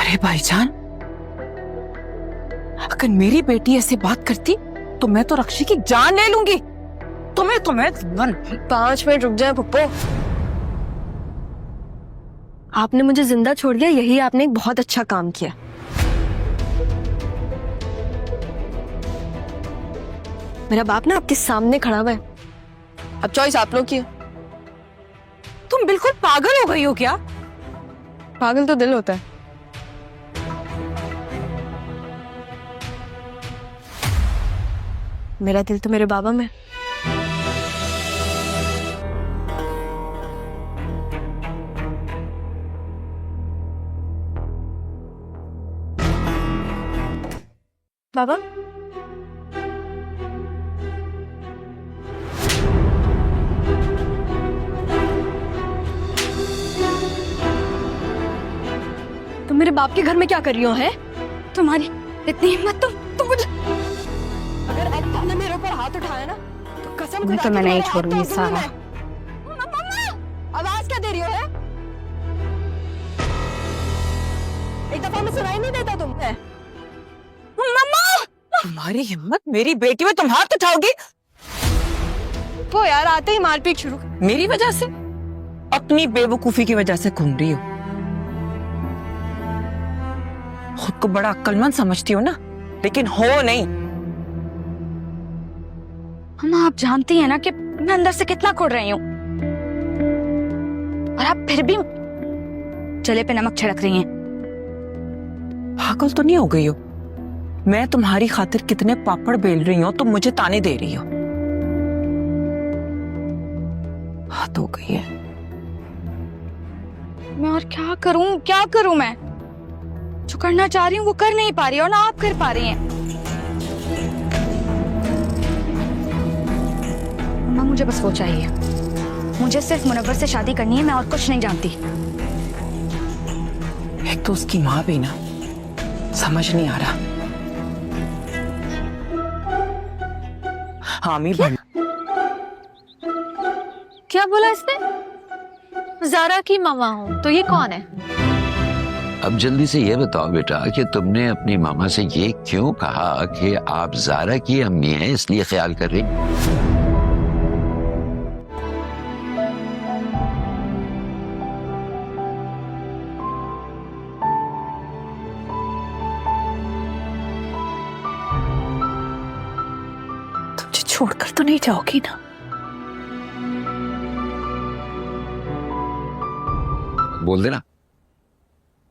अरे भाईजान, अगर मेरी बेटी ऐसे बात करती तो मैं तो रक्षी की जान ले लूंगी। तुम्हें 5 मिनट रुक जाए पप्पो। आपने मुझे जिंदा छोड़ दिया, यही आपने एक बहुत अच्छा काम किया। मेरा बाप ना आपके सामने खड़ा हुआ है, अब चॉइस आप लोग की है। तुम बिल्कुल पागल हो गई हो क्या? पागल तो दिल होता है। मेरा दिल तो मेरे बाबा में। बाबा, तुम मेरे बाप के घर में क्या कर रही हो? है तुम्हारी इतनी हिम्मत? तुम मुझे, अगर अब तुमने मेरे ऊपर हाथ उठाया ना तो कसम खुदा तो मैं की नहीं तुम्हारे छोड़ूंगी हाथ तोड़ दूंगी सारा। मैं। मम्मा, आवाज क्या दे रही हो? है एक दफा में सुनाई नहीं देता तुम्हें? मम्मा, तुम्हारी हिम्मत, मेरी बेटी में तुम हाथ उठाओगी? वो यार आते ही मारपीट शुरू। मेरी वजह से? अपनी बेवकूफी की वजह से घूम रही हो। खुद को बड़ा अक्लमंद समझती हो ना, लेकिन हो नहीं। मम्मा, आप जानती हैं ना कि मैं अंदर से कितना कुड़ रही हूँ, और आप फिर भी जले पे नमक छिड़क रही हैं। पागल तो नहीं हो गई हो? मैं तुम्हारी खातिर कितने पापड़ बेल रही हूँ, तुम मुझे ताने दे रही हो। हाथ हो गई है। मैं और क्या करूं मैं? जो करना चाह रही हूँ वो कर नहीं पा रही, और ना आप कर पा रही हैं। मम्मा, मुझे बस वो चाहिए। मुझे सिर्फ मुनव्वर से शादी करनी है, मैं और कुछ नहीं जानती। एक तो उसकी माँ भी ना, समझ नहीं आ रहा। हामी भंड क्या बोला इसने? ज़ारा की मामा हूँ, तो ये कौन है? अब जल्दी से ये बताओ बेटा कि तुमने अपनी मामा से ये क्यों कहा कि आप ज़ारा की अम्मी हैं, इसलिए ख्याल कर रही? तुम मुझे छोड़कर तो नहीं जाओगी ना? बोल देना,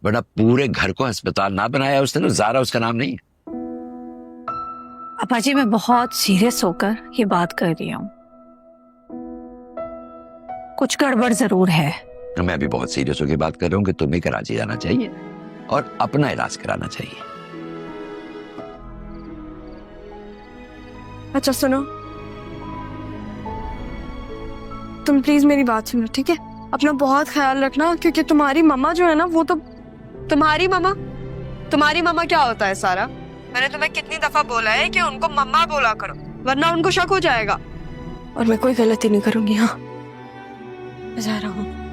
वरना पूरे घर को अस्पताल ना बनाया उसने तो ज़ारा उसका नाम नहीं है। अपा जी, मैं बहुत सीरियस होकर ये बात कर रही हूँ। कुछ गड़बड़ जरूर है। मैं भी बहुत सीरियस होकर बात कर रहा हूँ कि तुम्हें कराची जाना चाहिए और अपना इलाज कराना चाहिए। अच्छा सुनो, तुम प्लीज मेरी बात सुनो, ठीक है? अपना बहुत ख्याल रखना, क्योंकि तुम्हारी मम्मा जो है ना, वो तो तुम्हारी मम्मा क्या होता है सारा? मैंने तुम्हें कितनी दफा बोला है कि उनको मम्मा बोला करो, वरना उनको शक हो जाएगा। और मैं कोई गलती नहीं करूंगी। हाँ, मैं जा रहा हूँ।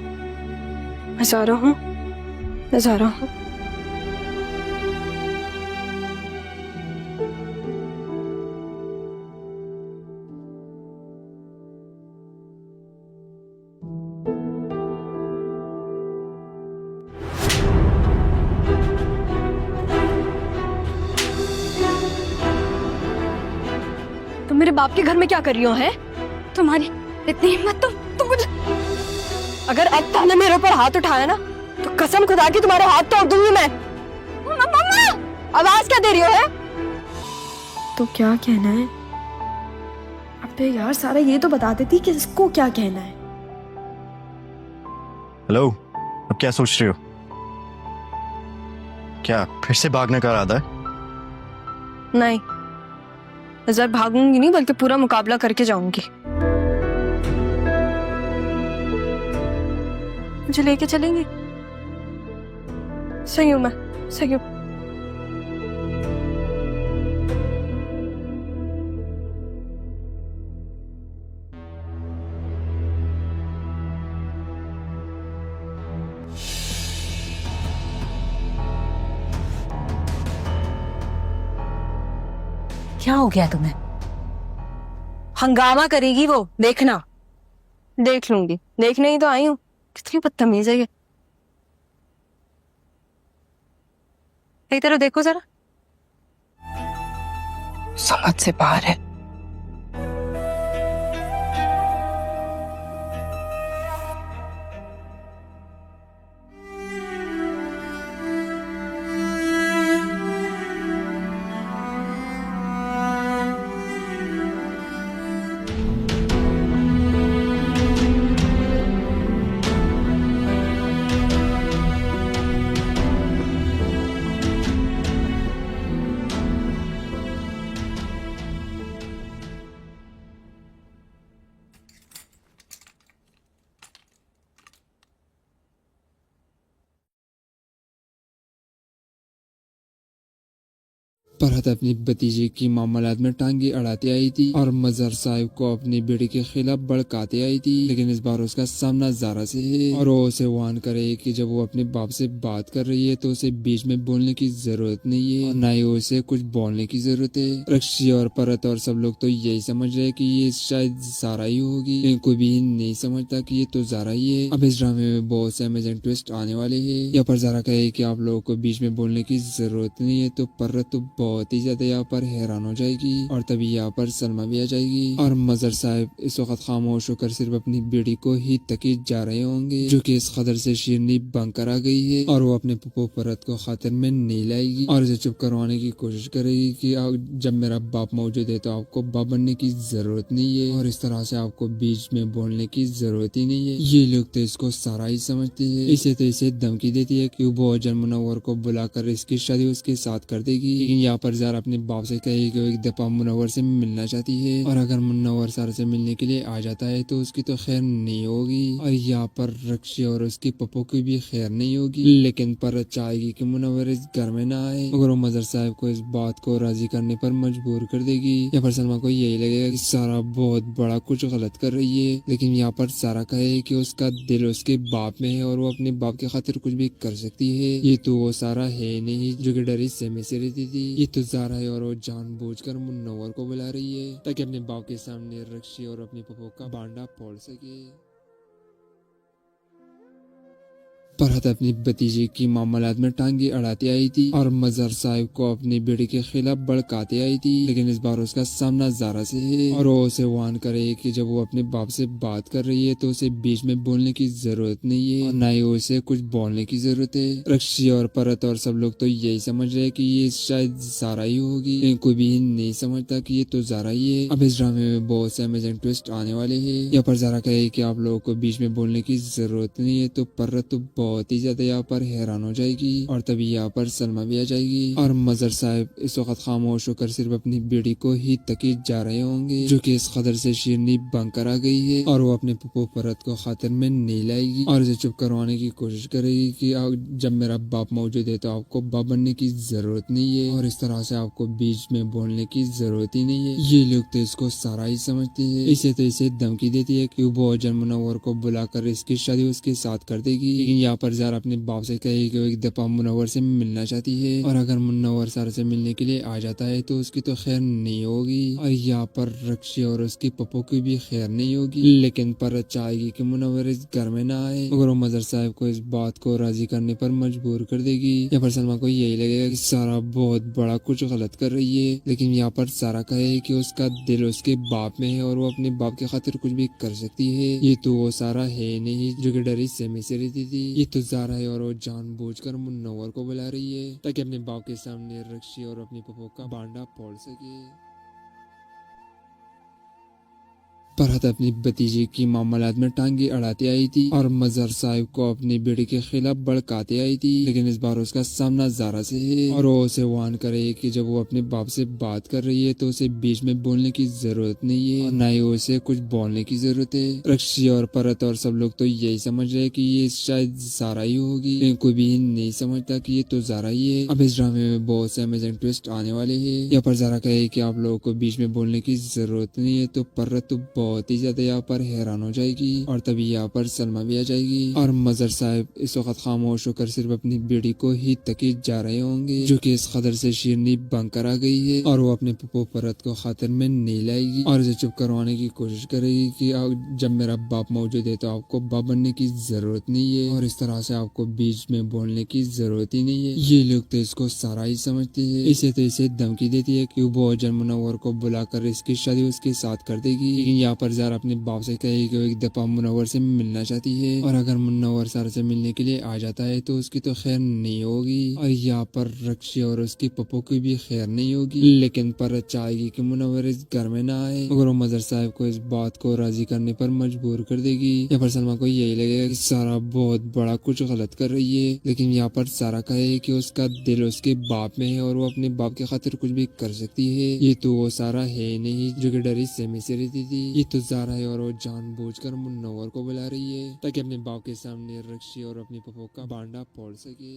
तुम मेरे बाप के घर में क्या कर रही हो? है तुम्हारी इतनी हिम्मत? तुम मुझे, अगर अब तुमने मेरे ऊपर हाथ उठाया ना तो कसम खुदा की तुम्हारे हाथ तोड़ दूंगी मैं। मम्मा, आवाज क्या दे रही हो? है तो क्या कहना है? अबे यार सारा, ये तो बता देती कि इसको क्या कहना है। हेलो, अब क्या सोच रही हो? क्या फिर से भागने का इरादा है? नहीं, नजर भागूंगी नहीं, बल्कि पूरा मुकाबला करके जाऊंगी। मुझे लेके चलेंगे? सही हूं मैं, सही हूं। क्या हो गया तुम्हें? हंगामा करेगी वो, देखना। देख लूंगी, देखने ही तो आई हूँ। कितनी बदतमीज है ये। एक तरफ देखो जरा, समझ से बाहर है। फरहत अपनी भतीजे की मामलात में टांगे अड़ाते आई थी और मजहर साहब को अपनी बेटे के खिलाफ भड़काते आई थी, लेकिन इस बार उसका सामना जारा से है और वो उसे वार्न करे कि जब वो अपने बाप से बात कर रही है तो उसे बीच में बोलने की जरूरत नहीं है और न ही उसे कुछ बोलने की जरूरत है। रक्षी और फरहत और सब लोग तो यही समझ रहे कि ये शायद जारा ही होगी, लेकिन कोई भी नहीं समझता कि ये तो जारा ही है। अब इस ड्रामे में बहुत से अमेजिंग ट्विस्ट आने वाले हैं। यहाँ पर जारा कहे कि आप लोगों को बीच में बोलने की जरूरत नहीं है, तो फरहत तो बहुत ही ज्यादा यहाँ पर हैरान हो जाएगी और तभी यहाँ पर सलमा भी आ जाएगी और मजहर साहब इस वक्त खामोश होकर सिर्फ अपनी बेटी को ही तकीद जा रहे होंगे, जो कि इस कदर से शीरनी बनकर आ गई है और वो अपने पप्पो फरहत को खातिर में नहीं लाएगी और इसे चुप करवाने की कोशिश करेगी कि जब मेरा बाप मौजूद है तो आपको बाप बनने की जरूरत नहीं है और इस तरह से आपको बीच में बोलने की जरूरत ही नहीं है। ये लोग तो इसको सारा ही समझते हैं। इसे तो इसे धमकी देती है कि वो जन मुनव्वर को बुलाकर इसकी शादी उसके साथ कर देगी, लेकिन यहाँ पर ज़ारा अपने बाप से कहे कि वो एक दफा मुनव्वर से मिलना चाहती है और अगर मुनव्वर सारा से मिलने के लिए आ जाता है तो उसकी तो खैर नहीं होगी और यहाँ पर रक्षी और उसके पप्पो की भी खैर नहीं होगी, लेकिन पर चाहेगी कि मुनव्वर इस घर में ना आए मगर वो मजहर साहब को इस बात को राजी करने पर मजबूर कर देगी। यहाँ पर सलमा को यही लगेगा कि सारा बहुत बड़ा कुछ गलत कर रही है, लेकिन यहाँ पर सारा कहे कि उसका दिल उसके बाप में है और वो अपने बाप की खातिर कुछ भी कर सकती है। ये तो वो सारा है नहीं जो कि डरी सहमे से रहती थी, ये तो ज़ारा है और वो जानबूझकर मुनव्वर को बुला रही है ताकि अपने बाप के सामने रक्षी और अपने पप्पो का बांडा फोड़ सके। फरहत अपनी भतीजे की मामलात में टांगे अड़ाते आई थी और मजहर साहब को अपने बेटे के खिलाफ भड़काते आई थी, लेकिन इस बार उसका सामना जारा से है और वो उसे वार्न करे कि जब वो अपने बाप से बात कर रही है तो उसे बीच में बोलने की जरूरत नहीं है और न ही उसे कुछ बोलने की जरूरत है। रक्षी और फरहत और सब लोग तो यही समझ रहे कि ये शायद जारा ही होगी, लेकिन कोई भी नहीं समझता कि ये तो जारा ही है। अब इस ड्रामे में बहुत से अमेजिंग ट्विस्ट आने वाले हैं। यहाँ पर जारा कहे कि आप लोगों को बीच में बोलने की जरूरत नहीं है, तो फरहत तो बहुत ही ज्यादा यहाँ पर हैरान हो जाएगी और तभी यहाँ पर सलमा भी आ जाएगी और मजहर साहब इस वक्त खामोश होकर सिर्फ अपनी बेटी को ही तकीद जा रहे होंगे, जो कि इस कदर से शीरनी बनकर आ गई है और वो अपने पप्पो फरहत को खातिर में नहीं लाएगी और इसे चुप करवाने की कोशिश करेगी कि जब मेरा बाप मौजूद है तो आपको बाप बनने की जरूरत नहीं है और इस तरह से आपको बीच में बोलने की जरूरत ही नहीं है। ये लोग तो इसको सारा ही समझते हैं। इसे तो इसे धमकी देती है कि वो जन मुनव्वर को बुलाकर इसकी शादी उसके साथ कर देगी, लेकिन यहाँ पर ज़ारा अपने बाप से कहे कि वो एक दफा मुनव्वर से मिलना चाहती है और अगर मुनव्वर सारा से मिलने के लिए आ जाता है तो उसकी तो खैर नहीं होगी और यहाँ पर रक्षी और उसके पप्पो की भी खैर नहीं होगी, लेकिन पर चाहेगी कि मुनव्वर इस घर में ना आए मगर वो मजहर साहब को इस बात को राजी करने पर मजबूर कर देगी। यहाँ पर सलमा को यही लगेगा कि सारा बहुत बड़ा कुछ गलत कर रही है, लेकिन यहाँ पर सारा कहे कि उसका दिल उसके बाप में है और वो अपने बाप की खातिर कुछ भी कर सकती है। ये तो वो सारा है नहीं जो कि डरी सहमे से रहती थी, ये तो ज़ारा है और वो जानबूझकर मुनव्वर को बुला रही है ताकि अपने बाप के सामने रक्षी और अपने पप्पो का बांडा फोड़ सके। फरहत अपनी भतीजे की मामलात में टांगे अड़ाते आई थी और मजहर साहब को अपने बेटे के खिलाफ भड़काते आई थी, लेकिन इस बार उसका सामना जारा से है और वो उसे वार्न करे कि जब वो अपने बाप से बात कर रही है तो उसे बीच में बोलने की जरूरत नहीं है और न ही उसे कुछ बोलने की जरूरत है। रक्षी और फरहत और सब लोग तो यही समझ रहे कि ये शायद जारा ही होगी, लेकिन कोई भी नहीं समझता कि ये तो जारा ही है। अब इस ड्रामे में बहुत से अमेजिंग ट्विस्ट आने वाले हैं। यहाँ पर जारा कहे कि आप लोगों को बीच में बोलने की जरूरत नहीं है, तो फरहत तो بہت ہی زیادہ یہاں پر حیران ہو جائے گی اور تبھی یہاں پر سلمہ بھی آ جائے گی اور مظہر صاحب اس وقت خاموش ہو کر صرف اپنی بیڑی کو ہی تکی جا رہے ہوں گے جو کہ اس قدر سے شیرنی بن کر آ گئی ہے اور وہ اپنے پپو پرت کو خاطر میں نہیں لائے گی اور اسے چپ کروانے کی کوشش کرے گی کہ جب میرا باپ موجود ہے تو آپ کو باپ بننے کی ضرورت نہیں ہے اور اس طرح سے آپ کو بیچ میں بولنے کی ضرورت ہی نہیں ہے. یہ لوگ تو اس کو سارا ہی سمجھتے ہیں. اسے تو اسے دھمکی دیتی ہے کہ وہ جن منور کو بلا کر اس کی شادی اس کے ساتھ کر دے گی لیکن یہاں پر زہرا اپنے باپ سے کہے کہ وہ ایک دفعہ منور سے ملنا چاہتی ہے اور اگر منور سارا سے ملنے کے لیے آ جاتا ہے تو اس کی تو خیر نہیں ہوگی اور یہاں پر رکشی اور اس کی پپو کی بھی خیر نہیں ہوگی لیکن پر چاہے گی کہ منور اس گھر میں نہ آئے مگر وہ مظہر صاحب کو اس بات کو راضی کرنے پر مجبور کر دے گی. یہاں پر سلمہ کو یہی لگے گا کہ سارا بہت بڑا کچھ غلط کر رہی ہے لیکن یہاں پر سارا کہے کہ اس کا دل اس کے باپ میں ہے اور وہ اپنے باپ کی خاطر کچھ بھی کر سکتی ہے. یہ تو وہ سارا ہے نہیں جو کہ ڈری سہمی سے رہتی تھی. یہ تو زہرا ہے اور وہ جان بوجھ کر منور کو بلا رہی ہے تاکہ اپنے باپ کے سامنے رکشی اور اپنی پپو کا بانڈا پھوڑ سکے.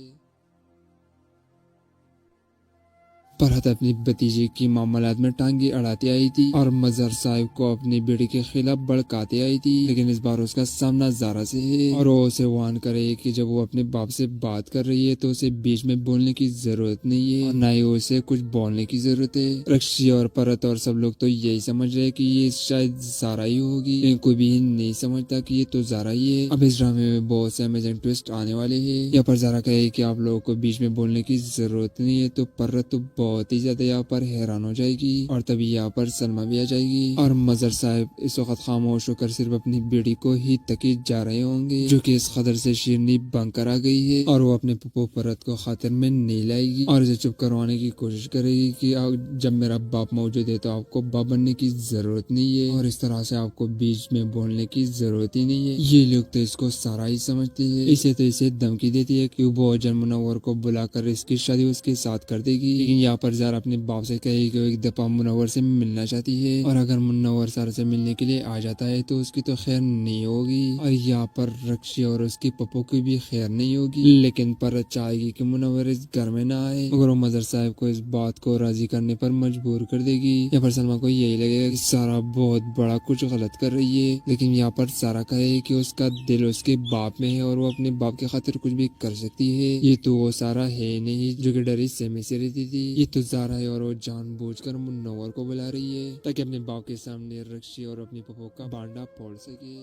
فرحت اپنی بھتیجے کی معاملات میں ٹانگیں اڑاتی آئی تھی اور مظہر صاحب کو اپنی بیٹی کے خلاف بڑکاتے آئی تھی لیکن اس بار اس کا سامنا زارا سے ہے اور وہ اسے وان کرے کہ جب وہ اپنے باپ سے بات کر رہی ہے تو اسے بیچ میں بولنے کی ضرورت نہیں ہے اور نہ ہی اسے کچھ بولنے کی ضرورت ہے. رکشی اور پرت اور سب لوگ تو یہی سمجھ رہے کہ یہ شاید زارا ہی ہوگی لیکن کوئی بھی نہیں سمجھتا کہ یہ تو زارا ہی ہے. اب اس ڈرامے میں بہت سے امیزنگ ٹویسٹ آنے والے ہیں. یہاں پر زارا کہے کہ آپ لوگوں کو بیچ میں بولنے کی ضرورت نہیں ہے تو پرت تو بہت ہی زیادہ یہاں پر حیران ہو جائے گی اور تبھی یہاں پر سلمہ بھی آ جائے گی اور مظہر صاحب اس وقت خاموش ہو کر صرف اپنی بیڑی کو ہی تکی جا رہے ہوں گے جو کہ اس قدر سے شیرنی بن کر آ گئی ہے اور وہ اپنے پپو پرت کو خاطر میں نہیں لائے گی اور اسے چپ کروانے کی کوشش کرے گی کہ جب میرا باپ موجود ہے تو آپ کو باپ بننے کی ضرورت نہیں ہے اور اس طرح سے آپ کو بیچ میں بولنے کی ضرورت ہی نہیں ہے. یہ لوگ تو اس کو سارا ہی سمجھتے ہیں. اسے تو اسے دھمکی دیتی ہے کہ وہ جن منور کو بلا کر اس کی شادی اس کے ساتھ کر دے گی لیکن یہاں پر زہرا اپنے باپ سے کہے کہ وہ ایک دفعہ منور سے ملنا چاہتی ہے اور اگر منور سارا سے ملنے کے لیے آ جاتا ہے تو اس کی تو خیر نہیں ہوگی اور یہاں پر رکشی اور اس کی پپو کی بھی خیر نہیں ہوگی لیکن پر چاہے گی کہ منور اس گھر میں نہ آئے مگر وہ مظہر صاحب کو اس بات کو راضی کرنے پر مجبور کر دے گی. یہاں پر سلمہ کو یہی لگے گا کہ سارا بہت بڑا کچھ غلط کر رہی ہے لیکن یہاں پر سارا کہے کہ اس کا دل اس کے باپ میں ہے اور وہ اپنے باپ کی خاطر کچھ بھی کر سکتی ہے. یہ تو وہ سارا ہے نہیں جو کہ ڈری سہمی سے رہتی تھی. یہ تو زہرا ہے اور وہ جان بوجھ کر منور کو بلا رہی ہے تاکہ اپنے باپ کے سامنے رکشی اور اپنی پپو کا بانڈا پھوڑ سکے.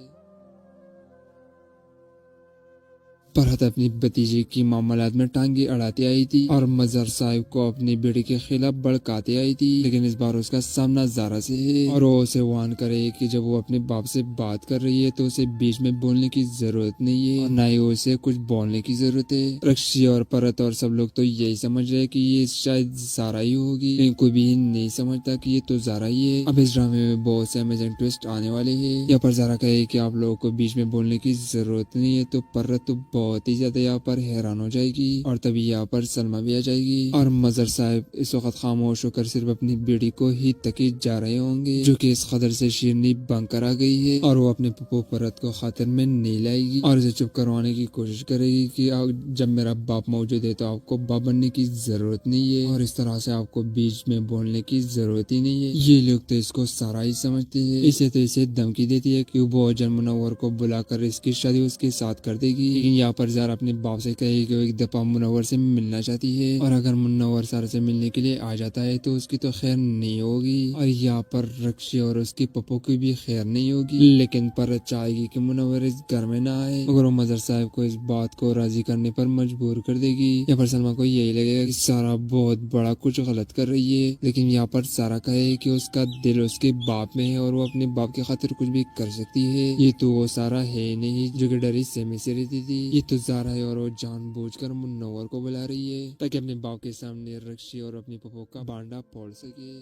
فرحت اپنی بھتیجے کی معاملات میں ٹانگیں اڑاتی آئی تھی اور مظہر صاحب کو اپنی بیٹی کے خلاف بڑکاتے آئی تھی لیکن اس بار اس کا سامنا زارا سے ہے اور وہ اسے وان کرے کہ جب وہ اپنے باپ سے بات کر رہی ہے تو اسے بیچ میں بولنے کی ضرورت نہیں ہے اور نہ ہی اسے کچھ بولنے کی ضرورت ہے. رکشی اور پرت اور سب لوگ تو یہی سمجھ رہے کہ یہ شاید زارا ہی ہوگی لیکن کوئی بھی نہیں سمجھتا کہ یہ تو زارا ہی ہے. اب اس ڈرامے میں بہت سے امیزنگ ٹویسٹ آنے والے ہیں. یہاں پر زارا کہے کہ آپ لوگوں کو بیچ میں بولنے کی ضرورت نہیں ہے تو پرت تو بہت ہی زیادہ یہاں پر حیران ہو جائے گی اور تبھی یہاں پر سلمہ بھی آ جائے گی اور مظہر صاحب اس وقت خاموش ہو کر صرف اپنی بیڑی کو ہی تکی جا رہے ہوں گے جو کہ اس قدر سے شیرنی بن کر آ گئی ہے اور وہ اپنے پپو پرت کو خاطر میں نہیں لائے گی اور اسے چپ کروانے کی کوشش کرے گی کہ جب میرا باپ موجود ہے تو آپ کو باپ بننے کی ضرورت نہیں ہے اور اس طرح سے آپ کو بیچ میں بولنے کی ضرورت ہی نہیں ہے. یہ لوگ تو اس کو سارا ہی سمجھتے ہیں. اسے تو اسے دھمکی دیتی ہے کہ وہ جن منور کو بلا کر اس کی شادی اس کے ساتھ کر دے گی لیکن یہاں پر زہرا اپنے باپ سے کہے کہ وہ ایک دفعہ منور سے ملنا چاہتی ہے اور اگر منور سارا سے ملنے کے لیے آ جاتا ہے تو اس کی تو خیر نہیں ہوگی اور یہاں پر رکشی اور اس کی پپو کی بھی خیر نہیں ہوگی لیکن پر چاہے گی کہ منور اس گھر میں نہ آئے مگر وہ مظہر صاحب کو اس بات کو راضی کرنے پر مجبور کر دے گی. یہاں پر سلمہ کو یہی لگے گا کہ سارا بہت بڑا کچھ غلط کر رہی ہے لیکن یہاں پر سارا کہے کہ اس کا دل اس کے باپ میں ہے اور وہ اپنے باپ کی خاطر کچھ بھی کر سکتی ہے. یہ تو وہ سارا ہے نہیں جو کہ ڈری سہمی سے رہتی تھی. یہ تو زہرا ہے اور وہ جان بوجھ کر منور کو بلا رہی ہے تاکہ اپنے باپ کے سامنے رکشی اور اپنی پپو کا بانڈا پھوڑ سکے.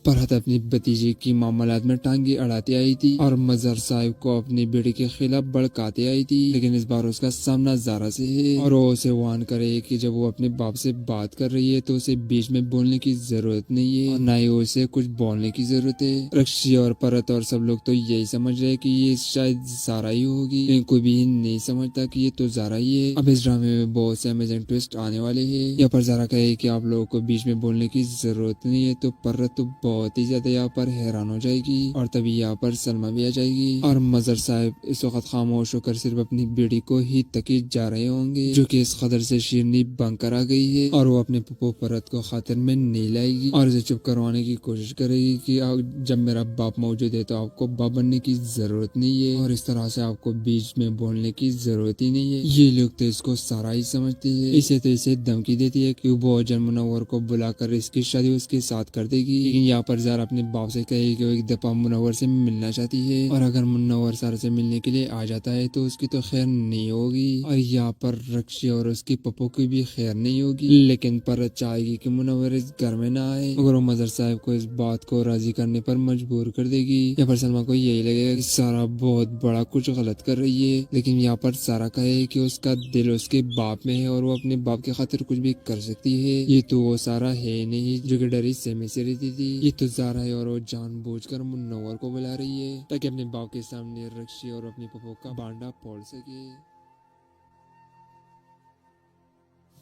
فرحت اپنی بھتیجے کی معاملات میں ٹانگیں اڑاتی آئی تھی اور مظہر صاحب کو اپنی بیٹی کے خلاف بڑکاتے آئی تھی لیکن اس بار اس کا سامنا زارا سے ہے اور وہ اسے وان کرے کہ جب وہ اپنے باپ سے بات کر رہی ہے تو اسے بیچ میں بولنے کی ضرورت نہیں ہے اور نہ ہی اسے کچھ بولنے کی ضرورت ہے. رکشی اور پرت اور سب لوگ تو یہی سمجھ رہے کہ یہ شاید زارا ہی ہوگی لیکن کوئی بھی نہیں سمجھتا کہ یہ تو زارا ہی ہے. اب اس ڈرامے میں بہت سے امیزنگ ٹویسٹ آنے والے ہیں. یہاں پر زارا کہے کہ آپ لوگوں کو بیچ میں بولنے کی ضرورت نہیں ہے تو پرت تو بہت बहुत ही ज्यादा यहाँ पर हैरान हो जाएगी और तभी यहाँ पर सलमा भी आ जाएगी और मजहर साहब इस वक्त खामोश होकर सिर्फ अपनी बेटी को ही तकीद जा रहे होंगे जो कि इस कदर से शीरनी बंक कर आ गई है और वो अपने पप्पो परत को खातिर में नहीं लाएगी और इसे चुप करवाने की कोशिश करेगी कि जब मेरा बाप मौजूद है तो आपको बाप बनने की जरूरत नहीं है और इस तरह से आपको बीच में बोलने की जरूरत ही नहीं है। ये लोग तो इसको सारा ही समझते हैं। इसे तो इसे धमकी देती है कि वो अजन मुनव्वर को बुलाकर इसकी शादी उसके साथ कर देगी, लेकिन यहाँ पर ज़ारा अपने बाप से कहेगी कि वो एक दफा मुनव्वर से मिलना चाहती है और अगर मुनव्वर ज़ारा से मिलने के लिए आ जाता है तो उसकी तो खैर नहीं होगी और यहाँ पर रक्षी और उसकी पप्पो की भी खैर नहीं होगी। लेकिन पर चाहेगी कि मुनव्वर इस घर में ना आए। अगर वो मजहर साहब को इस बात को राजी करने पर मजबूर कर देगी या पर सलमा को यही लगेगा कि सारा बहुत बड़ा कुछ गलत कर रही है, लेकिन यहाँ पर सारा कहे कि उसका दिल उसके बाप में है और वो अपने बाप के खातिर कुछ भी कर सकती है। ये तो वो सारा है नहीं जो कि डरी सहमे से रहती थी। ये तो ज़ारा है और वो जानबूझकर मुनव्वर को बुला रही है ताकि अपने बाप के सामने रक्षी और अपनी पप्पो का बांडा फोड़ सके।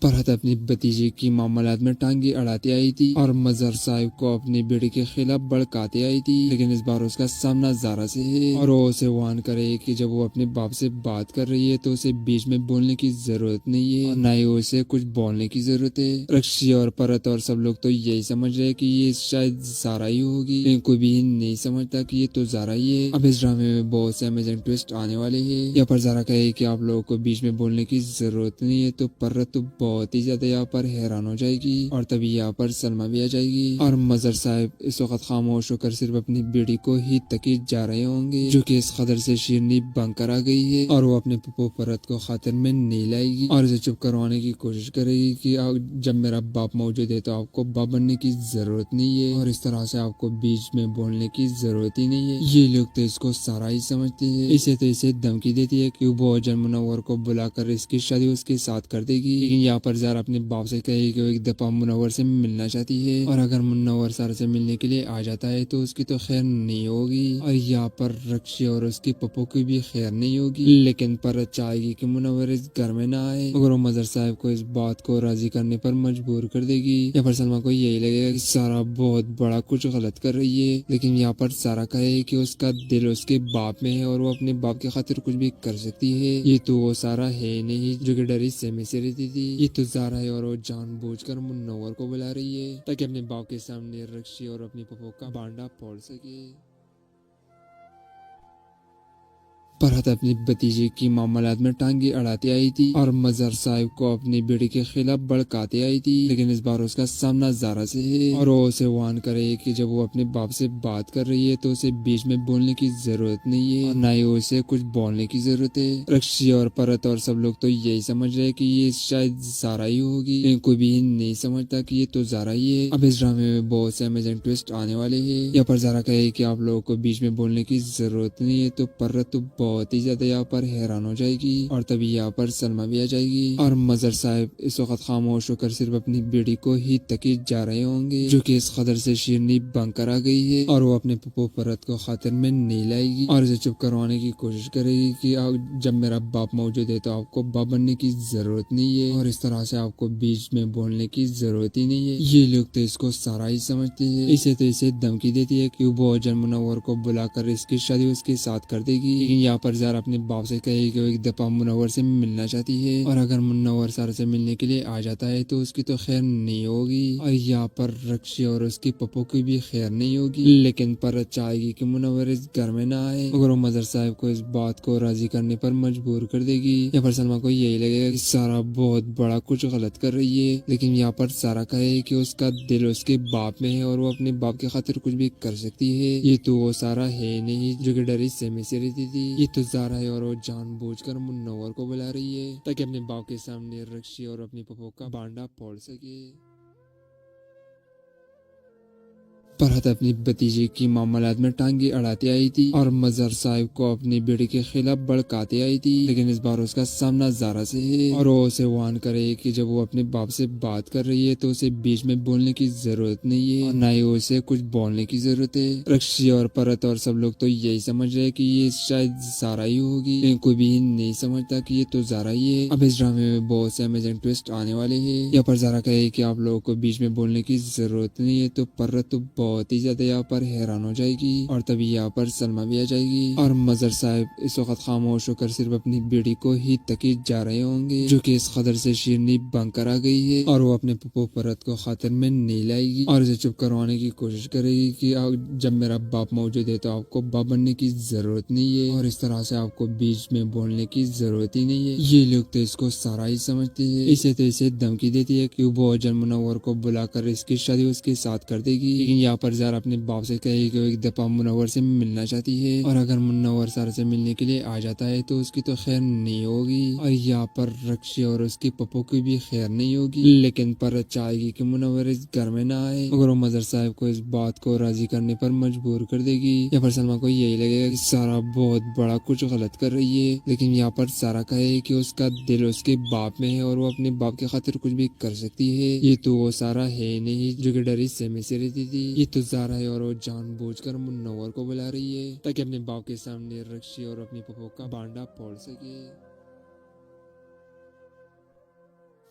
फरहत अपनी भतीजे की मामलात में टांगे अड़ाते आई थी और मजहर साहब को अपनी बेटी के खिलाफ भड़काते आई थी, लेकिन इस बार उसका सामना ज़ारा से है और वो उसे वार्न करे कि जब वो अपने बाप से बात कर रही है तो उसे बीच में बोलने की जरूरत नहीं है और न ही उसे कुछ बोलने की जरूरत है। रक्षी और परत और सब लोग तो यही समझ रहे कि ये शायद ज़ारा ही होगी, लेकिन कोई भी नहीं समझता कि ये तो ज़ारा ही है। अब इस ड्रामे में बहुत से अमेजिंग ट्विस्ट आने वाले हैं। यहाँ पर ज़ारा कहे कि आप लोगों को बीच में बोलने की जरूरत नहीं है तो परत तो बहुत ही ज्यादा यहाँ पर हैरान हो जाएगी और तभी यहाँ पर सलमा भी आ जाएगी और मजहर साहब इस वक्त खामोश होकर सिर्फ अपनी बेटी को ही तकीद जा रहे होंगे जो कि इस कदर से शीरनी बंक कर आ गई है और वो अपने पप्पो परत को खातिर में नहीं लाएगी और इसे चुप करवाने की कोशिश करेगी कि जब मेरा बाप मौजूद है तो आपको बाप बनने की जरूरत नहीं है और इस तरह से आपको बीच में बोलने की जरूरत ही नहीं है। ये लोग तो इसको सारा ही समझते हैं। इसे तो इसे धमकी देती है कि वो अजन मुनव्वर को बुलाकर इसकी शादी उसके साथ कर देगी, लेकिन यहाँ पर ज़ारा अपने बाप से कहेगी कि वो एक दफा मुनव्वर से मिलना चाहती है और अगर मुनव्वर ज़ारा से मिलने के लिए आ जाता है तो उसकी तो खैर नहीं होगी और यहाँ पर रक्षी और उसकी पप्पो की भी खैर नहीं होगी, लेकिन पर चाहेगी कि मुनव्वर इस घर में ना आए। अगर वो मजहर साहब को इस बात को राजी करने पर मजबूर कर देगी या पर सलमा को यही लगेगा कि सारा बहुत बड़ा कुछ गलत कर रही है, लेकिन यहाँ पर सारा कहे कि उसका दिल उसके बाप में है और वो अपने बाप के खातिर कुछ भी कर सकती है। ये तो वो सारा है नहीं जो कि डरी सहमे से रहती थी। ये तो ज़ारा है और वो जानबूझकर मुनव्वर को बुला रही है ताकि अपने बाप के सामने रक्षी और अपनी पप्पो का बांडा फोड़ सके। फरहत अपनी भतीजे की मामलात में टांगे अड़ाते आई थी और मजहर साहब को अपनी बेटी के खिलाफ भड़काते आई थी, लेकिन इस बार उसका सामना ज़ारा से है और वो उसे वार्न करे कि जब वो अपने बाप से बात कर रही है तो उसे बीच में बोलने की जरूरत नहीं है और न ही उसे कुछ बोलने की जरूरत है। रक्षी और परत और सब लोग तो यही समझ रहे कि ये शायद ज़ारा ही होगी, लेकिन कोई भी नहीं समझता कि ये तो ज़ारा ही है। अब इस ड्रामे में बहुत से अमेजिंग ट्विस्ट आने वाले हैं। यहाँ पर ज़ारा कहे कि आप लोगों को बीच में बोलने की जरूरत नहीं है तो परत तो बहुत ही ज्यादा यहाँ पर हैरान हो जाएगी और तभी यहाँ पर सलमा भी आ जाएगी और मजहर साहब इस वक्त खामोश होकर सिर्फ अपनी बेटी को ही तकीद जा रहे होंगे जो कि इस कदर से शीरनी बंक कर आ गई है और वो अपने पप्पो परत को खातिर में नहीं लाएगी और इसे चुप करवाने की कोशिश करेगी कि जब मेरा बाप मौजूद है तो आपको बाप बनने की जरूरत नहीं है और इस तरह से आपको बीच में बोलने की जरूरत ही नहीं है। ये लोग तो इसको सारा ही समझते हैं। इसे तो इसे धमकी देती है कि वो अजन मुनव्वर को बुलाकर इसकी शादी उसके साथ कर देगी, लेकिन यहाँ पर ज़ारा अपने बाप से कहेगी कि वो एक दफा मुनव्वर से मिलना चाहती है और अगर मुनव्वर ज़ारा से मिलने के लिए आ जाता है तो उसकी तो खैर नहीं होगी और यहाँ पर रक्षी और उसकी पप्पो की भी खैर नहीं होगी, लेकिन पर चाहेगी कि मुनव्वर इस घर में ना आए। अगर वो मजहर साहब को इस बात को राजी करने पर मजबूर कर देगी या पर सलमा को यही लगेगा कि सारा बहुत बड़ा कुछ गलत कर रही है, लेकिन यहाँ पर सारा कहे कि उसका दिल उसके बाप में है और वो अपने बाप के खातिर कुछ भी कर सकती है। ये तो वो सारा है नहीं जो कि डरी सहमे से रहती थी। ये तो ज़ारा है और वो जानबूझकर मुनव्वर को बुला रही है ताकि अपने बाप के सामने रक्षी और अपनी पप्पो का बांडा फोड़ सके। फरहत अपनी भतीजे की मामलात में टांगे अड़ाते आई थी और मजहर साहब को अपनी बेटी के खिलाफ भड़काते आई थी, लेकिन इस बार उसका सामना ज़ारा से है और वो उसे वार्न करे कि जब वो अपने बाप से बात कर रही है तो उसे बीच में बोलने की जरूरत नहीं है और न ही उसे कुछ बोलने की जरूरत है। रक्षी और परत और सब लोग तो यही समझ रहे कि ये शायद ज़ारा ही होगी, लेकिन कोई भी नहीं समझता कि ये तो ज़ारा ही है। अब इस ड्रामे में बहुत से अमेजिंग ट्विस्ट आने वाले हैं। यहाँ पर ज़ारा कहे कि आप लोगों को बीच में बोलने की जरूरत नहीं है तो परत तो बहुत ही ज्यादा यहाँ पर हैरान हो जाएगी और तभी यहाँ पर सलमा भी आ जाएगी और मजर साहब इस वक्त खामोश होकर सिर्फ अपनी बेटी को ही तकीद जा रहे होंगे, जो कि इस कदर से शीरनी बनकर आ गई है और वो अपने पप्पो परत को खातिर में नहीं लाएगी और इसे चुप करवाने की कोशिश करेगी कि जब मेरा बाप मौजूद है तो आपको बाप बनने की जरूरत नहीं है और इस तरह से आपको बीच में बोलने की जरूरत ही नहीं है। ये लोग तो इसको सारा ही समझते हैं। इसे तो इसे धमकी देती है कि वो जन मुनव्वर को बुलाकर इसकी शादी उसके साथ कर देगी, लेकिन यहाँ पर ज़ारा अपने बाप से कहेगी कि वो एक दफा मुनव्वर से मिलना चाहती है और अगर मुनव्वर ज़ारा से मिलने के लिए आ जाता है तो उसकी तो खैर नहीं होगी और यहाँ पर रक्षी और उसके पप्पो की भी खैर नहीं होगी, लेकिन पर चाहेगी कि मुनव्वर इस घर में ना आए मगर वो मजर साहब को इस बात को राजी करने पर मजबूर कर देगी। यहाँ पर सलमा को यही लगेगा कि सारा बहुत बड़ा कुछ गलत कर रही है, लेकिन यहाँ पर सारा कहे कि उसका दिल उसके बाप में है और वो अपने बाप के खातिर कुछ भी कर सकती है। ये तो वो सारा है नहीं जो कि डरी सहमे से रहती थी, ये तो ज़ारा है और वो जानबूझकर मुनव्वर को बुला रही है ताकि अपने बाप के सामने रक्षी और अपनी पप्पो का बांडा फोड़ सके।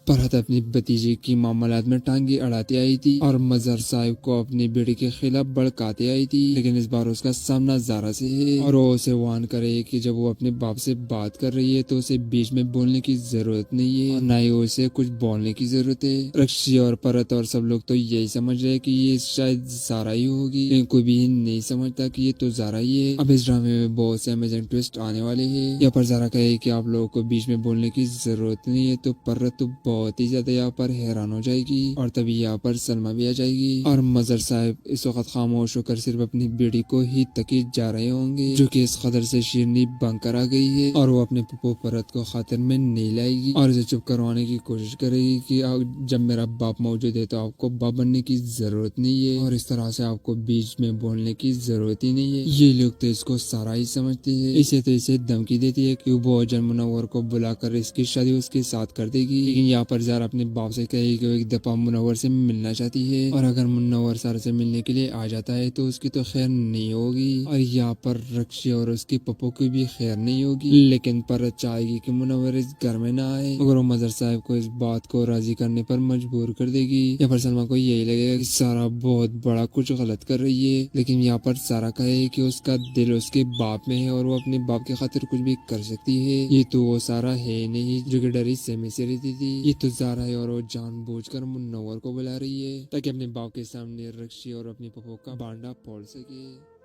फरहत अपनी भतीजे की मामलात में टांगे अड़ाते आई थी और मजहर साहब को अपनी बेटी के खिलाफ भड़काते आई थी, लेकिन इस बार उसका सामना ज़ारा से है और वो उसे वार्न करे कि जब वो अपने बाप से बात कर रही है तो उसे बीच में बोलने की जरूरत नहीं है और ना ही उसे कुछ बोलने की जरूरत है। रक्षी और परत और सब लोग तो यही समझ रहे कि ये शायद ज़ारा ही होगी, लेकिन कोई भी नहीं समझता कि ये तो ज़ारा ही है। अब इस ड्रामे में बहुत से अमेजिंग ट्विस्ट आने वाले हैं। यहाँ पर ज़ारा कहे कि आप लोगों को बीच में बोलने की जरूरत नहीं है तो परत तो बहुत ही ज्यादा यहाँ पर हैरान हो जाएगी और तभी यहाँ पर सलमा भी आ जाएगी और मजर साहब इस वक्त खामोश होकर सिर्फ अपनी बेटी को ही तकीद जा रहे होंगे, जो कि इस कदर से शीरनी बनकर आ गई है और वो अपने पप्पो परत को खातिर में नहीं लाएगी और इसे चुप करवाने की कोशिश करेगी कि जब मेरा बाप मौजूद है तो आपको बाप बनने की जरूरत नहीं है और इस तरह से आपको बीच में बोलने की जरूरत ही नहीं है। ये लोग तो इसको सारा ही समझते हैं। इसे तो इसे धमकी देती है कि वो जन मुनव्वर को बुलाकर इसकी शादी उसके साथ कर देगी, लेकिन यहाँ पर ज़ारा अपने बाप से कहेगी कि वो एक दफा मुनव्वर से मिलना चाहती है और अगर मुनव्वर ज़ारा से मिलने के लिए आ जाता है तो उसकी तो खैर नहीं होगी और यहाँ पर रक्षी और उसके पप्पो की भी खैर नहीं होगी, लेकिन पर चाहेगी कि मुनव्वर इस घर में ना आए मगर वो मजर साहब को इस बात को राजी करने पर मजबूर कर देगी। यहाँ पर सलमा को यही लगेगा कि सारा बहुत बड़ा कुछ गलत कर रही है, लेकिन यहाँ पर सारा कहे कि उसका दिल उसके बाप में है और वो अपने बाप के खातिर कुछ भी कर सकती है। ये तो वो सारा है नहीं जो कि डरी सहमे से रहती थी, ये तो ज़ारा है और वो जानबूझकर मुनव्वर को बुला रही है ताकि अपने बाप के सामने रक्षी और अपनी पप्पो का बांडा फोड़ सके।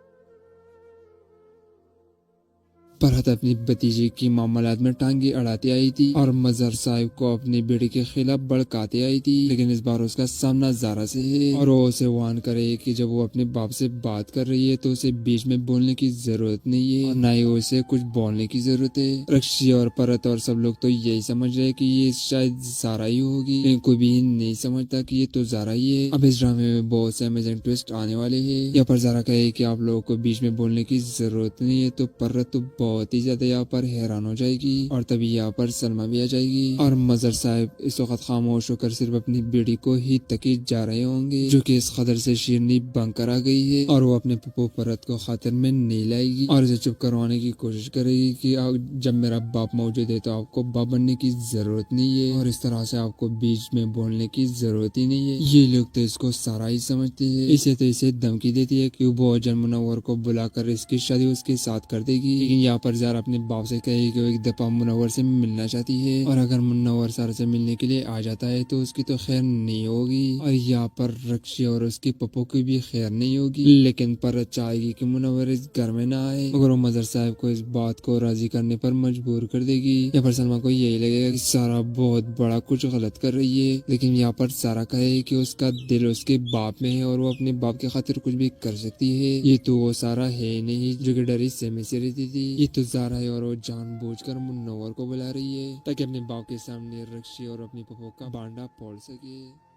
फरहत अपनी भतीजे की मामलात में टांगे अड़ाते आई थी और मजहर साहब को अपनी बेटी के खिलाफ भड़काते आई थी, लेकिन इस बार उसका सामना ज़ारा से है और वो उसे वार्न करे कि जब वो अपने बाप से बात कर रही है तो उसे बीच में बोलने की जरूरत नहीं है और ना ही उसे कुछ बोलने की जरूरत है। रक्षी और परत और सब लोग तो यही समझ रहे कि ये शायद ज़ारा ही होगी, लेकिन कोई भी नहीं समझता कि ये तो ज़ारा ही है। अब इस ड्रामे में बहुत से अमेजिंग ट्विस्ट आने वाले हैं। यहाँ पर ज़ारा कहे कि आप लोगों को बीच में बोलने की जरूरत नहीं है तो परत तो बहुत ही ज्यादा यहाँ पर हैरान हो जाएगी और तभी यहाँ पर सलमा भी आ जाएगी और मजर साहब इस वक्त खामोश होकर सिर्फ अपनी बेटी को ही तकीद जा रहे होंगे, जो कि इस कदर से शीरनी बनकर आ गई है और वो अपने पप्पो परत को खातिर में नहीं लाएगी और इसे चुप करवाने की कोशिश करेगी कि जब मेरा बाप मौजूद है तो आपको बाप बनने की जरूरत नहीं है और इस तरह से आपको बीच में बोलने की जरूरत ही नहीं है। ये लोग तो इसको सारा ही समझते हैं। इसे तो इसे धमकी देती है कि वो जन मुनव्वर को बुलाकर इसकी शादी उसके साथ कर देगी, लेकिन यहाँ पर ज़ारा अपने बाप से कहेगी कि वो एक दफा मुनव्वर से मिलना चाहती है और अगर मुनव्वर ज़ारा से मिलने के लिए आ जाता है तो उसकी तो खैर नहीं होगी और यहाँ पर रक्षी और उसके पप्पो की भी खैर नहीं होगी, लेकिन पर चाहेगी कि मुनव्वर इस घर में ना आए मगर वो मजर साहब को इस बात को राजी करने पर मजबूर कर देगी। यहाँ पर सलमा को यही लगेगा कि सारा बहुत बड़ा कुछ गलत कर रही है, लेकिन यहाँ पर सारा कहे कि उसका दिल उसके बाप में है और वो अपने बाप के खातिर कुछ भी कर सकती है। ये तो वो सारा है नहीं जो कि डरी सहमे से रहती थी, ये तो ज़ारा है और वो जानबूझकर मुनव्वर को बुला रही है ताकि अपने बाप के सामने रक्षी और अपनी पप्पो का बांडा फोड़ सके।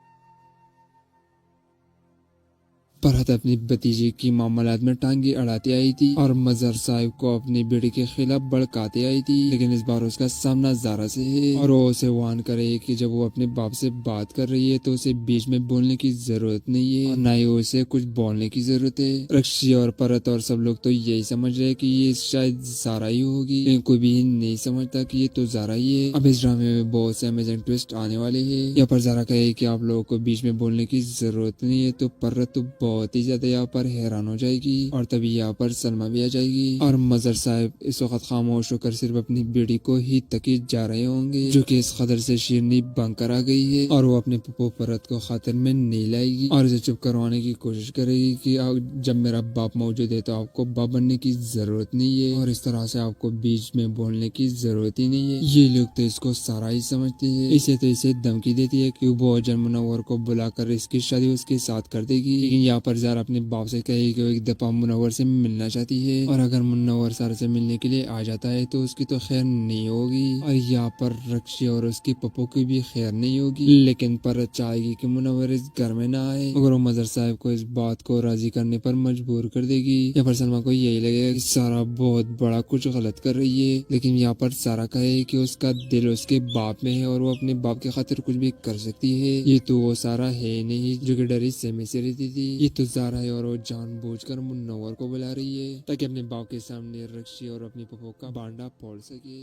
फरहत अपनी भतीजे की मामलात में टांगे अड़ाते आई थी और मजहर साहब को अपनी बेटी के खिलाफ भड़काते आई थी, लेकिन इस बार उसका सामना ज़ारा से है और वो उसे वार्न करे कि जब वो अपने बाप से बात कर रही है तो उसे बीच में बोलने की जरूरत नहीं है और ना ही उसे कुछ बोलने की जरूरत है। रक्षी और परत और सब लोग तो यही समझ रहे कि ये शायद ज़ारा ही होगी, लेकिन कोई भी नहीं समझता कि ये तो ज़ारा ही है। अब इस ड्रामे में बहुत से अमेजिंग ट्विस्ट आने वाले हैं। यहाँ पर ज़ारा कहे कि आप लोगों को बीच में बोलने की जरूरत नहीं है तो परत तो بہت ہی زیادہ یہاں پر حیران ہو جائے گی اور تبھی یہاں پر سلمہ بھی آ جائے گی اور مظہر صاحب اس وقت خاموش ہو کر صرف اپنی بیڑی کو ہی تکی جا رہے ہوں گے جو کہ اس قدر سے شیرنی بن کر آ گئی ہے اور وہ اپنے پپو فرت کو خاطر میں نہیں لائے گی اور اسے چپ کروانے کی کوشش کرے گی کہ جب میرا باپ موجود ہے تو آپ کو باپ بننے کی ضرورت نہیں ہے اور اس طرح سے آپ کو بیچ میں بولنے کی ضرورت ہی نہیں ہے. یہ لوگ تو اس کو سارا ہی سمجھتے ہیں. اسے تو اسے دھمکی دیتی ہے کہ وہ جن منور کو بلا کر اس کی شادی اس کے ساتھ کر دے گی لیکن یہاں پر زارا اپنے باپ سے کہے کہ وہ ایک دفعہ منور سے ملنا چاہتی ہے اور اگر منور سارا سے ملنے کے لیے آ جاتا ہے تو اس کی تو خیر نہیں ہوگی اور یہاں پر رکشی اور اس کی پپو کی بھی خیر نہیں ہوگی لیکن پر چاہے گی کہ منور اس گھر میں نہ آئے مگر وہ مظہر صاحب کو اس بات کو راضی کرنے پر مجبور کر دے گی. یہاں پر سلمہ کو یہی لگے گا کہ سارا بہت بڑا کچھ غلط کر رہی ہے لیکن یہاں پر سارا کہے کہ اس کا دل اس کے باپ میں ہے اور وہ اپنے باپ کی خاطر کچھ بھی کر سکتی ہے. یہ تو وہ سارا ہے نہیں جو کہ ڈری سے میں سے رہتی تھی. یہ تو زارا ہے اور وہ جان بوجھ کر منور کو بلا رہی ہے تاکہ اپنے باپ کے سامنے رکشی اور اپنی پپو کا بانڈا پھوڑ سکے.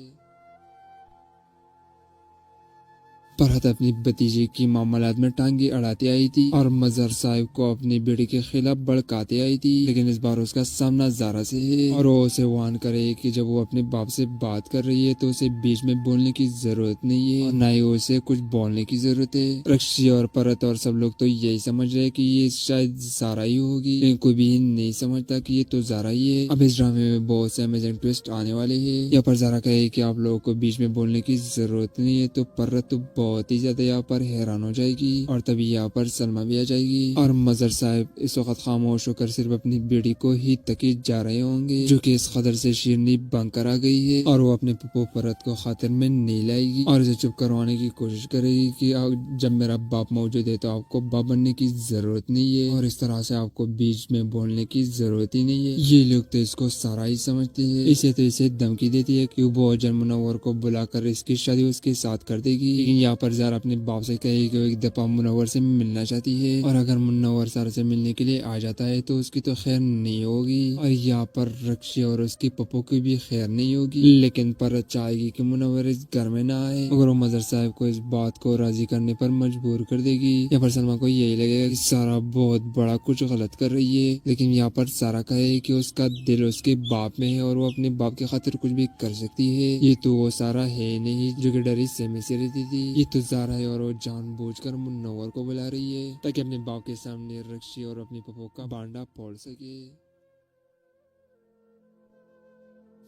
فرحت اپنی بھتیجے کی معاملات میں ٹانگیں اڑاتے آئی تھی اور مظہر صاحب کو اپنی بیٹی کے خلاف بڑکاتے آئی تھی لیکن اس بار اس کا سامنا زارا سے ہے اور وہ اسے وان کرے کہ جب وہ اپنے باپ سے بات کر رہی ہے تو اسے بیچ میں بولنے کی ضرورت نہیں ہے اور نہ ہی اسے کچھ بولنے کی ضرورت ہے. رکشی اور فرحت اور سب لوگ تو یہی سمجھ رہے کہ یہ شاید زارا ہی ہوگی لیکن کوئی بھی نہیں سمجھتا کہ یہ تو زارا ہی ہے. اب اس ڈرامے میں بہت سے امیزنگ ٹویسٹ آنے والے ہیں. یہاں پر زارا کہے کہ آپ لوگوں کو بیچ میں بولنے کی ضرورت نہیں ہے تو فرحت تو بہت ہی زیادہ یہاں پر حیران ہو جائے گی اور تبھی یہاں پر سلمہ بھی آ جائے گی اور مظہر صاحب اس وقت خاموش ہو کر صرف اپنی بیڑی کو ہی تکی جا رہے ہوں گے جو کہ اس قدر سے شیرنی بن کر آ گئی ہے اور وہ اپنے پپو فرت کو خاطر میں نہیں لائے گی اور اسے چپ کروانے کی کوشش کرے گی کہ جب میرا باپ موجود ہے تو آپ کو باپ بننے کی ضرورت نہیں ہے اور اس طرح سے آپ کو بیچ میں بولنے کی ضرورت ہی نہیں ہے. یہ لوگ تو اس کو سارا ہی سمجھتے ہیں. اسے تو اسے دھمکی دیتی ہے کہ وہ جن منور کو بلا کر اس کی شادی اس کے ساتھ کر دے گی لیکن یہاں پر زارا اپنے باپ سے کہے کہ وہ ایک دفعہ منور سے ملنا چاہتی ہے اور اگر منور سارا سے ملنے کے لیے آ جاتا ہے تو اس کی تو خیر نہیں ہوگی اور یہاں پر رکشی اور اس کی پپو کی بھی خیر نہیں ہوگی لیکن پر چاہے گی کہ منور اس گھر میں نہ آئے مگر وہ مظہر صاحب کو اس بات کو راضی کرنے پر مجبور کر دے گی. یہاں پر سلمہ کو یہی لگے گا کہ سارا بہت بڑا کچھ غلط کر رہی ہے لیکن یہاں پر سارا کہے کہ اس کا دل اس کے باپ میں ہے اور وہ اپنے باپ کی خاطر کچھ بھی کر سکتی ہے. یہ تو وہ سارا ہے نہیں جو کہ ڈری سے میں سے رہتی تھی. یہ تو زارا ہے اور وہ جان بوجھ کر منور کو بلا رہی ہے تاکہ اپنے باپ کے سامنے رکشی اور اپنی پپو کا بانڈا پھوڑ سکے.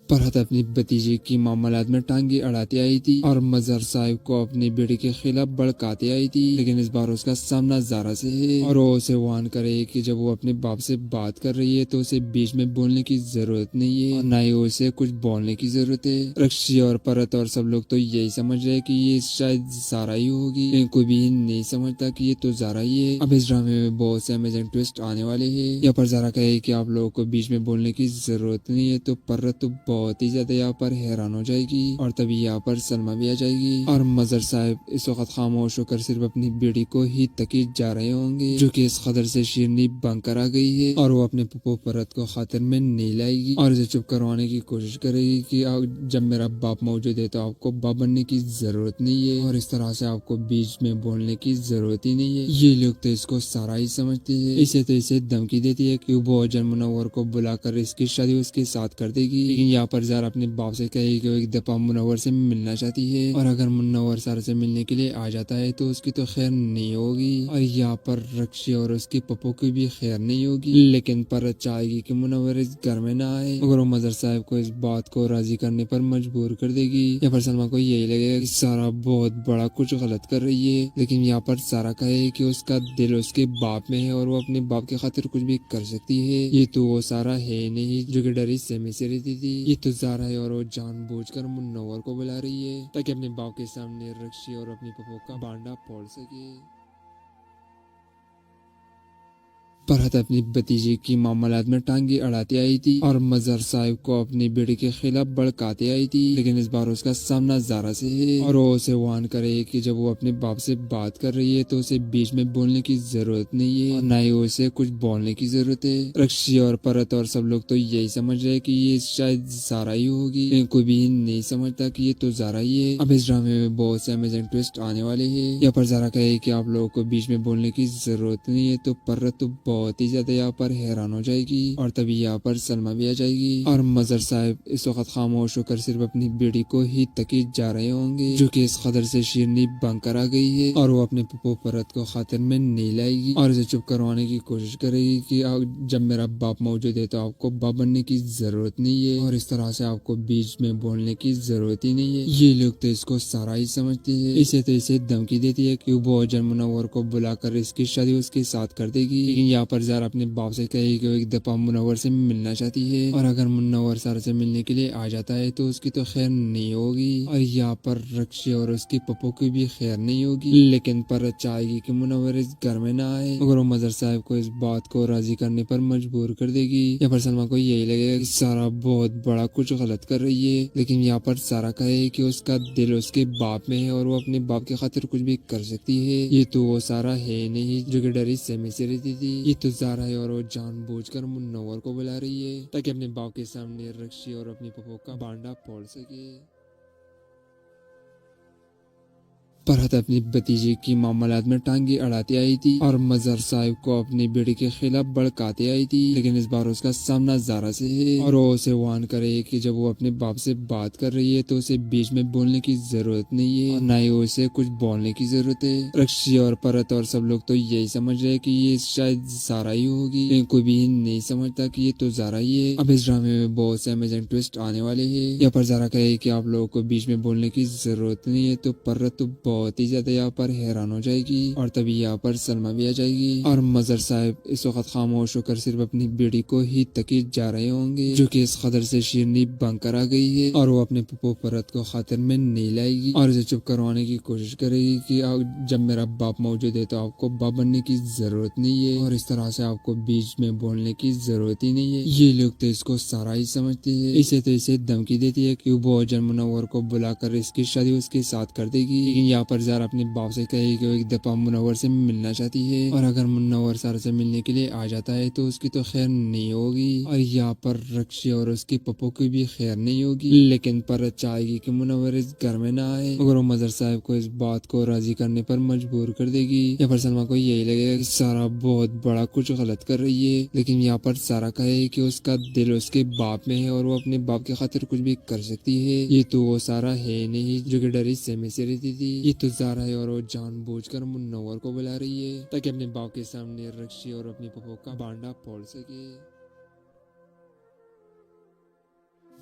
فرحت اپنی بھتیجے کی معاملات میں ٹانگیں اڑاتے آئی تھی اور مظہر صاحب کو اپنی بیٹی کے خلاف بڑکاتے آئی تھی لیکن اس بار اس کا سامنا زارا سے ہے اور وہ اسے وان کرے کہ جب وہ اپنے باپ سے بات کر رہی ہے تو اسے بیچ میں بولنے کی ضرورت نہیں ہے اور نہ ہی اسے کچھ بولنے کی ضرورت ہے. رکشی اور فرحت اور سب لوگ تو یہی سمجھ رہے کہ یہ شاید زارا ہی ہوگی لیکن کوئی بھی نہیں سمجھتا کہ یہ تو زارا ہی ہے. اب اس ڈرامے میں بہت سے امیزنگ ٹویسٹ آنے والے ہیں. یہاں پر زارا کہے کہ آپ لوگوں کو بیچ میں بولنے کی ضرورت نہیں ہے تو فرحت تو بہت ہی زیادہ یہاں پر حیران ہو جائے گی اور تبھی یہاں پر سلمہ بھی آ جائے گی اور مظہر صاحب اس وقت خاموش ہو کر صرف اپنی بیڑی کو ہی تکی جا رہے ہوں گے جو کہ اس قدر سے شیرنی بن کر آ گئی ہے اور وہ اپنے پپو فرت کو خاطر میں نہیں لائے گی اور اسے چپ کروانے کی کوشش کرے گی کہ جب میرا باپ موجود ہے تو آپ کو باپ بننے کی ضرورت نہیں ہے اور اس طرح سے آپ کو بیچ میں بولنے کی ضرورت ہی نہیں ہے. یہ لوگ تو اس کو سارا ہی سمجھتے ہیں. اسے تو اسے دھمکی دیتی ہے کہ وہ جن منور کو بلا کر اس کی شادی اس کے ساتھ کر دے گی لیکن یہاں پر زارا اپنے باپ سے کہے کہ وہ ایک دفعہ منور سے ملنا چاہتی ہے اور اگر منور سارا سے ملنے کے لیے آ جاتا ہے تو اس کی تو خیر نہیں ہوگی اور یہاں پر رکشی اور اس کی پپو کی بھی خیر نہیں ہوگی لیکن پر چاہے گی کہ منور اس گھر میں نہ آئے مگر وہ مظہر صاحب کو اس بات کو راضی کرنے پر مجبور کر دے گی. یہاں پر سلمہ کو یہی لگے گا کہ سارا بہت بڑا کچھ غلط کر رہی ہے لیکن یہاں پر سارا کہے کہ اس کا دل اس کے باپ میں ہے اور وہ اپنے باپ کی خاطر کچھ بھی کر سکتی ہے. یہ تو وہ سارا ہے نہیں جو کہ ڈری سے میں سے رہتی تھی. یہ تو زارا ہے اور وہ جان بوجھ کر منور کو بلا رہی ہے تاکہ اپنے باپ کے سامنے رکشی اور اپنی پپو کا بانڈا پھوڑ سکے. فرحت اپنی بھتیجے کی معاملات میں ٹانگیں اڑاتے آئی تھی اور مظہر صاحب کو اپنی بیٹی کے خلاف بڑکاتے آئی تھی لیکن اس بار اس کا سامنا زارا سے ہے اور وہ اسے وان کرے کہ جب وہ اپنے باپ سے بات کر رہی ہے تو اسے بیچ میں بولنے کی ضرورت نہیں ہے اور نہ ہی اسے کچھ بولنے کی ضرورت ہے. رکشی اور فرحت اور سب لوگ تو یہی سمجھ رہے کہ یہ شاید زارا ہی ہوگی لیکن کوئی بھی نہیں سمجھتا کہ یہ تو زارا ہی ہے. اب اس ڈرامے میں بہت سے امیزنگ ٹویسٹ آنے والے ہیں. یہاں پر زارا کہے کہ آپ لوگوں کو بیچ میں بولنے کی ضرورت نہیں ہے تو فرحت تو बहुत ही ज्यादा यहाँ पर हैरान हो जाएगी और तभी यहाँ पर सलमा भी आ जाएगी और मजर साहब इस वक्त खामोश होकर सिर्फ अपनी बेटी को ही तकीद जा रहे होंगे, जो कि इस कदर से शीरनी बनकर आ गई है और वो अपने पप्पो परत को खातिर में नहीं लाएगी और इसे चुप करवाने की कोशिश करेगी कि जब मेरा बाप मौजूद है तो आपको बाप बनने की जरूरत नहीं है और इस तरह से आपको बीच में बोलने की जरूरत ही नहीं है। ये लोग तो इसको सारा ही समझते हैं। इसे तो इसे धमकी देती है कि वो अजर मुनव्वर को बुलाकर इसकी शादी उसके साथ कर देगी, लेकिन यहाँ पर ज़ारा अपने बाप से कहेगी कि वो एक दफा मुनव्वर से मिलना चाहती है और अगर मुनव्वर ज़ारा से मिलने के लिए आ जाता है तो उसकी तो खैर नहीं होगी और यहाँ पर रक्षी और उसकी पप्पो की भी खैर नहीं होगी, लेकिन पर चाहेगी कि मुनव्वर इस घर में ना आए मगर वो मजर साहब को इस बात को राजी करने पर मजबूर कर देगी। यहाँ पर सलमा को यही लगेगा कि सारा बहुत बड़ा कुछ गलत कर रही है, लेकिन यहाँ पर सारा कहे कि उसका दिल उसके बाप में है और वो अपने बाप की खातिर कुछ भी कर सकती है। ये तो वो सारा है नहीं जो कि डरी सहमी से रहती थी, ये तो ज़ारा है और वो जानबूझकर मुनव्वर को बुला रही है ताकि अपने बाप के सामने रक्षी और अपनी पप्पो का बांडा फोड़ सके। फरहत अपनी भतीजे की मामलात में टांगे अड़ाती आई थी और मजहर साहिब को अपनी बेटी के खिलाफ भड़काते आई थी, लेकिन इस बार उसका सामना ज़ारा से है और वो उसे वार्न करे कि जब वो अपने बाप से बात कर रही है तो उसे बीच में बोलने की जरूरत नहीं है और ना ही उसे कुछ बोलने की जरूरत है। रक्षी और फरहत और सब लोग तो यही समझ रहे कि ये शायद ज़ारा ही होगी, लेकिन कोई भी नहीं समझता कि ये तो ज़ारा ही है। अब इस ड्रामे में बहुत से अमेजिंग ट्विस्ट आने वाले हैं। यहाँ पर ज़ारा कहे कि आप लोगों को बीच में बोलने की जरूरत नहीं है तो फरहत तो बहुत ही ज्यादा यहाँ पर हैरान हो जाएगी और तभी यहाँ पर सलमा भी आ जाएगी और मजर साहब इस वक्त खामोश होकर सिर्फ अपनी बेटी को ही तकीद जा रहे होंगे, जो कि इस कदर से शीरनी बनकर आ गई है और वो अपने पप्पो परत को खातिर में नहीं लाएगी और इसे चुप करवाने की कोशिश करेगी कि जब मेरा बाप मौजूद है तो आपको बाप बनने की जरूरत नहीं है और इस तरह से आपको बीच में बोलने की जरूरत ही नहीं है। ये लोग तो इसको सारा ही समझते हैं। इसे तो इसे धमकी देती है कि वो अजर मुनव्वर को बुलाकर इसकी शादी उसके साथ कर देगी, लेकिन यहाँ पर ज़ारा अपने बाप से कहेगी कि वो एक दफा मुनव्वर से मिलना चाहती है और अगर मुनव्वर ज़ारा से मिलने के लिए आ जाता है तो उसकी तो खैर नहीं होगी और यहाँ पर रक्षी और उसकी पप्पो की भी खैर नहीं होगी, लेकिन पर चाहेगी कि मुनव्वर इस घर में ना आए मगर वो मजर साहब को इस बात को राजी करने पर मजबूर कर देगी। यहाँ पर सलमा को यही लगेगा कि सारा बहुत बड़ा कुछ गलत कर रही है, लेकिन यहाँ पर सारा कहे कि उसका दिल उसके बाप में है और वो अपने बाप की खातिर कुछ भी कर सकती है। ये तो वो सारा है नहीं जो कि डरी सहमी से रहती थी, ये तो ज़ारा है और वो जानबूझकर मुनव्वर को बुला रही है ताकि अपने बाप के सामने रक्षी और अपनी पप्पो का बांडा फोड़ सके।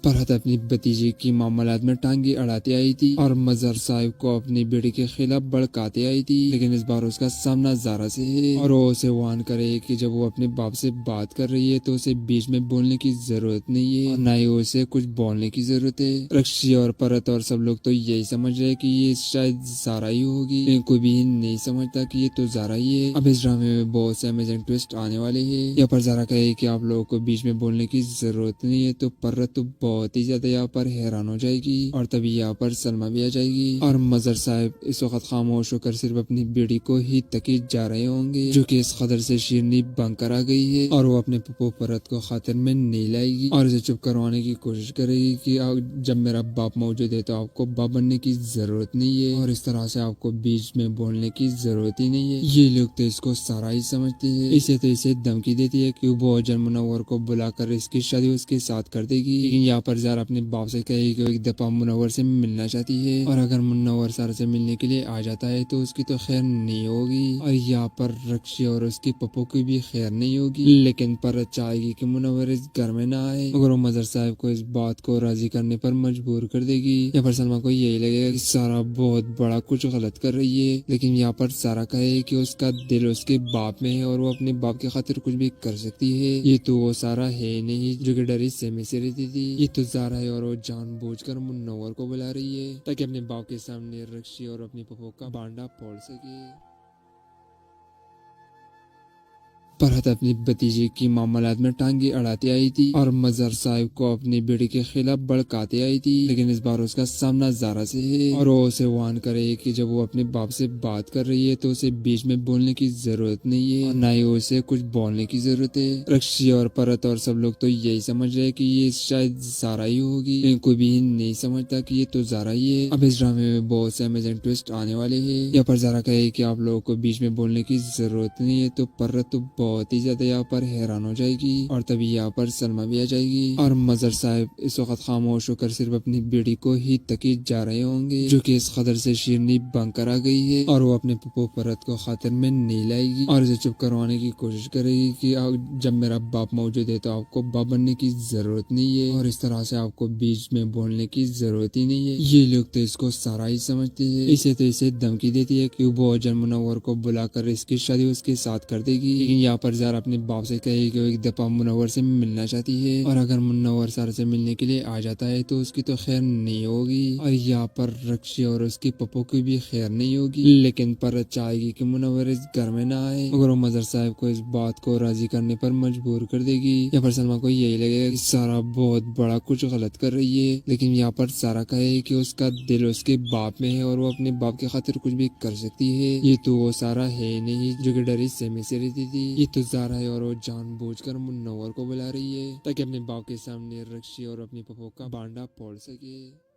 फरहत अपनी भतीजे की मामलात में टांगे अड़ाते आई थी और मजहर साहिब को अपनी बेटी के खिलाफ भड़काते आई थी, लेकिन इस बार उसका सामना ज़ारा से है और वो उसे वार्न करे कि जब वो अपने बाप से बात कर रही है तो उसे बीच में बोलने की जरूरत नहीं है और ना ही उसे कुछ बोलने की जरूरत है। रक्षी और फरहत और सब लोग तो यही समझ रहे कि ये शायद ज़ारा ही होगी, लेकिन कोई भी नहीं समझता कि ये तो ज़ारा ही है। अब इस ड्रामे में बहुत से अमेजिंग ट्विस्ट आने वाले हैं। यहाँ पर ज़ारा कहे कि आप लोगों को बीच में बोलने की जरूरत नहीं है तो फरहत तो बहुत ही ज्यादा यहाँ पर हैरान हो जाएगी और तभी यहाँ पर सलमा भी आ जाएगी और मजर साहब इस वक्त खामोश होकर सिर्फ अपनी बेटी को ही तकीद जा रहे होंगे, जो कि इस कदर से शीरनी बनकर आ गई है और वो अपने पप्पो परत को खातिर में नहीं लाएगी और इसे चुप करवाने की कोशिश करेगी कि जब मेरा बाप मौजूद है तो आपको बाप बनने की जरूरत नहीं है और इस तरह से आपको बीच में बोलने की जरूरत ही नहीं है। ये लोग तो इसको सारा ही समझते हैं। इसे तो इसे धमकी देती है कि वो अजर मुनव्वर को बुलाकर इसकी शादी उसके साथ कर देगी, लेकिन यहाँ पर ज़ारा अपने बाप से कहेगी कि वो एक दफा मुनव्वर से मिलना चाहती है और अगर मुनव्वर ज़ारा से मिलने के लिए आ जाता है तो उसकी तो खैर नहीं होगी और यहाँ पर रक्षी और उसकी पप्पो की भी खैर नहीं होगी, लेकिन पर चाहेगी कि मुनव्वर इस घर में ना आए मगर वो मजर साहब को इस बात को राजी करने पर मजबूर कर देगी। यहाँ पर सलमा को यही लगेगा कि सारा बहुत बड़ा कुछ गलत कर रही है, लेकिन यहाँ पर सारा कहे कि उसका दिल उसके बाप में है और वो अपने बाप की खातिर कुछ भी कर सकती है। ये तो वो सारा है नहीं जो कि डरी सहमी से रहती थी, ये तो ज़ारा है और वो जानबूझकर मुनव्वर को बुला रही है ताकि अपने बाप के सामने रक्षी और अपनी पप्पो का बांडा फोड़ सके। फरहत अपनी भतीजे की मामलात में टांगे अड़ाते आई थी और मजहर साहिब को अपनी बेटी के खिलाफ भड़काते आई थी, लेकिन इस बार उसका सामना ज़ारा से है और वो उसे वार्न करे कि जब वो अपने बाप से बात कर रही है तो उसे बीच में बोलने की जरूरत नहीं है और ना ही उसे कुछ बोलने की जरूरत है। रक्षी और फरहत और सब लोग तो यही समझ रहे कि ये शायद ज़ारा ही होगी, लेकिन कोई भी नहीं समझता कि ये तो ज़ारा ही है। अब इस ड्रामे में बहुत से अमेजिंग ट्विस्ट आने वाले हैं। यहाँ पर ज़ारा कहे कि आप लोगों को बीच में बोलने की जरूरत नहीं है तो फरहत तो बहुत ही ज्यादा यहाँ पर हैरान हो जाएगी और तभी यहाँ पर सलमा भी आ जाएगी और मजर साहब इस वक्त खामोश होकर सिर्फ अपनी बेटी को ही तकीद जा रहे होंगे, जो कि इस कदर से शीरनी बनकर आ गई है और वो अपने पप्पो परत को खातिर में नहीं लाएगी और इसे चुप करवाने की कोशिश करेगी कि जब मेरा बाप मौजूद है तो आपको बाप बनने की जरूरत नहीं है और इस तरह से आपको बीच में बोलने की जरूरत ही नहीं है। ये लोग तो इसको सारा ही समझते हैं। इसे तो इसे धमकी देती है कि वो अजन मुनव्वर को बुलाकर इसकी शादी उसके साथ कर देगी, लेकिन यहाँ पर ज़ारा अपने बाप से कहेगी कि वो एक दफा मुनव्वर से मिलना चाहती है और अगर मुनव्वर ज़ारा से मिलने के लिए आ जाता है तो उसकी तो खैर नहीं होगी और यहाँ पर रक्षी और उसकी पप्पो की भी खैर नहीं होगी, लेकिन पर चाहेगी कि मुनव्वर इस घर में ना आए। मगर वो मजर साहब को इस बात को राजी करने पर मजबूर कर देगी। यहाँ पर सलमा को यही लगेगा कि सारा बहुत बड़ा कुछ गलत कर रही है, लेकिन यहाँ पर सारा कहे कि उसका दिल उसके बाप में है और वो अपने बाप की खातिर कुछ भी कर सकती है। ये तो वो सारा है नहीं जो कि डरी सहमे से रहती थी, ये तो ज़ारा है और वो जानबूझकर मुनव्वर को बुला रही है ताकि अपने बाप के सामने रक्षी और अपनी पप्पो का बांडा फोड़ सके।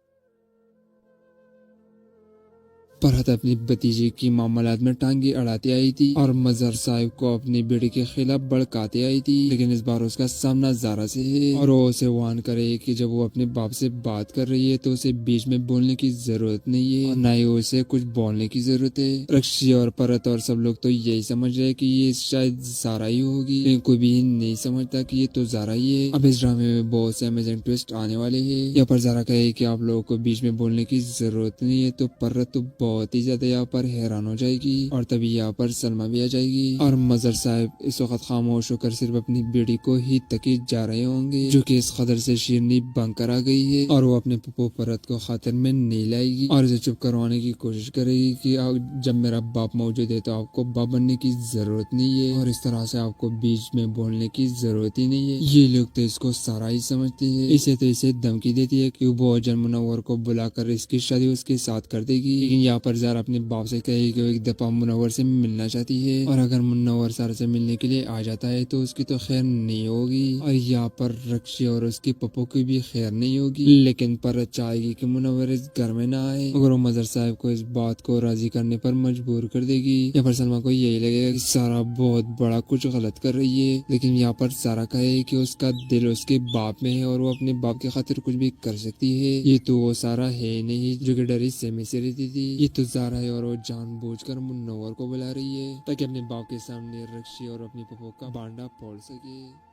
फरहत अपनी भतीजे की मामलात में टांगे अड़ाते आई थी और मजहर साहब को अपनी बेटी के खिलाफ भड़काते आई थी, लेकिन इस बार उसका सामना ज़ारा से है और वो उसे वार्न करे कि जब वो अपने बाप से बात कर रही है तो उसे बीच में बोलने की जरूरत नहीं है और न ही उसे कुछ बोलने की जरूरत है। रक्षी और परत और सब लोग तो यही समझ रहे कि ये शायद ज़ारा ही होगी, लेकिन कोई भी नहीं समझता कि ये तो ज़ारा ही है। अब इस ड्रामे में बहुत से अमेजिंग ट्विस्ट आने वाले हैं। यहाँ पर ज़ारा कहे कि आप लोगों को बीच में बोलने की जरूरत नहीं है, तो परत तो बहुत ही ज्यादा यहाँ पर हैरान हो जाएगी और तभी यहाँ पर सलमा भी आ जाएगी और मजहर साहब इस वक्त खामोश होकर सिर्फ अपनी बेटी को ही तकीद जा रहे होंगे, जो कि इस कदर से शीरनी बनकर आ गई है और वो अपने पप्पो परत को खातिर में नहीं लाएगी और इसे चुप करवाने की कोशिश करेगी कि जब मेरा बाप मौजूद है तो आपको बाप बनने की जरूरत नहीं है और इस तरह से आपको बीच में बोलने की जरूरत ही नहीं है। ये लोग तो इसको सारा ही समझते हैं। इसे तो इसे धमकी देती है कि वो अजन मुनव्वर को बुलाकर इसकी शादी उसके साथ कर देगी, लेकिन यहाँ पर ज़ारा अपने बाप से कहेगी कि वो एक दफा मुनव्वर से मिलना चाहती है और अगर मुनव्वर ज़ारा से मिलने के लिए आ जाता है तो उसकी तो खैर नहीं होगी और यहाँ पर रक्षी और उसकी पप्पो की भी खैर नहीं होगी, लेकिन पर चाहेगी कि मुनव्वर इस घर में ना आए। मगर वो मजहर साहब को इस बात को राजी करने पर मजबूर कर देगी। यहाँ पर सलमा को यही लगेगा कि सारा बहुत बड़ा कुछ गलत कर रही है, लेकिन यहाँ पर सारा कहे कि उसका दिल उसके बाप में है और वो अपने बाप की खातिर कुछ भी कर सकती है। ये तो वो सारा है नहीं जो कि डरी सहमे से रहती थी, ये तो ज़ारा है और वो जानबूझकर मुनव्वर को बुला रही है ताकि अपने बाप के सामने रक्षी और अपनी पप्पो का बांडा फोड़ सके।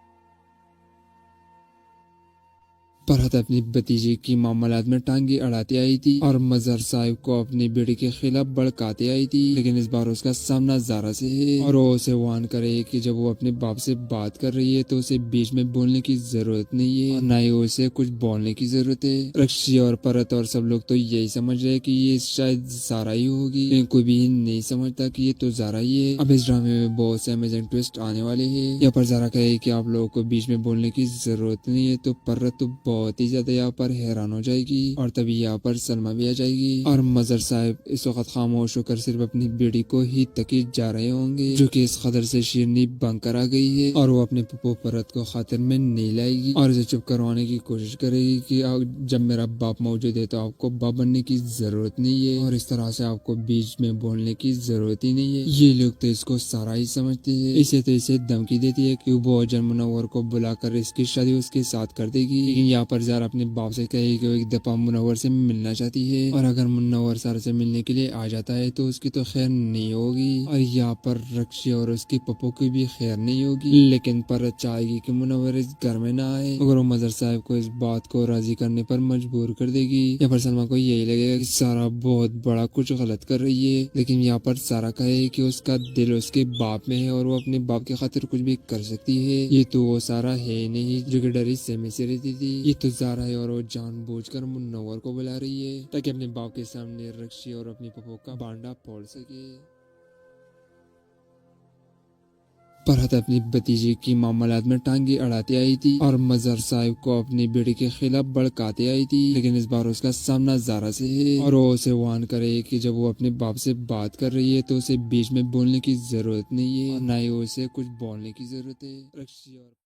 फरहत अपनी भतीजे की मामलात में टांगे अड़ाते आई थी और मजहर साहब को अपनी बेटी के खिलाफ भड़काते आई थी, लेकिन इस बार उसका सामना ज़ारा से है और वो उसे वार्न करे कि जब वो अपने बाप से बात कर रही है तो उसे बीच में बोलने की जरूरत नहीं है और न ही उसे कुछ बोलने की जरूरत है। रक्षी और परत और सब लोग तो यही समझ रहे कि ये शायद ज़ारा ही होगी, लेकिन कोई भी नहीं समझता कि ये तो ज़ारा ही है। अब इस ड्रामे में बहुत से अमेजिंग ट्विस्ट आने वाले हैं। यहाँ पर ज़ारा कहे कि आप लोगों को बीच में बोलने की जरूरत नहीं है, तो परत तो बहुत ही ज्यादा यहाँ पर हैरान हो जाएगी और तभी यहाँ पर सलमा भी आ जाएगी और मजहर साहब इस वक्त खामोश होकर सिर्फ अपनी बेटी को ही तकीद जा रहे होंगे, जो कि इस कदर से शीरनी बनकर आ गई है और वो अपने पप्पो परत को खातिर में नहीं लाएगी और इसे चुप करवाने की कोशिश करेगी कि जब मेरा बाप मौजूद है तो आपको बाप बनने की जरूरत नहीं है और इस तरह से आपको बीच में बोलने की जरूरत ही नहीं है। ये लोग तो इसको सारा ही समझते हैं। इसे तो इसे धमकी देती है कि वो अजन मुनव्वर को बुलाकर इसकी शादी उसके साथ कर देगी, लेकिन यहाँ पर ज़ारा अपने बाप से कहेगी कि वो एक दफा मुनव्वर से मिलना चाहती है और अगर मुनव्वर ज़ारा से मिलने के लिए आ जाता है तो उसकी तो खैर नहीं होगी और यहाँ पर रक्षी और उसकी पप्पो की भी खैर नहीं होगी, लेकिन पर चाहेगी कि मुनव्वर इस घर में ना आए। मगर वो मजहर साहब को इस बात को राजी करने पर मजबूर कर देगी। यहाँ पर सलमा को यही लगेगा कि सारा बहुत बड़ा कुछ गलत कर रही है, लेकिन यहाँ पर सारा कहे कि उसका दिल उसके बाप में है और वो अपने बाप की खातिर कुछ भी कर सकती है। ये तो वो सारा है नहीं जो कि डरी सहमे से रहती थी, ये तो ज़ारा है और वो जानबूझकर मुनव्वर को बुला रही है ताकि अपने बाप के सामने रक्षी और अपनी पप्पो का बांडा फोड़ सके। फरहत अपनी भतीजे की मामलात में टांगे अड़ाते आई थी और मजहर साहब को अपनी बेटी के खिलाफ भड़काते आई थी, लेकिन इस बार उसका सामना ज़ारा से है और वो उसे वार्न करे कि जब वो अपने बाप से बात कर रही है तो उसे बीच में बोलने की जरूरत नहीं है और न ही उसे कुछ बोलने की जरूरत है। रक्षी और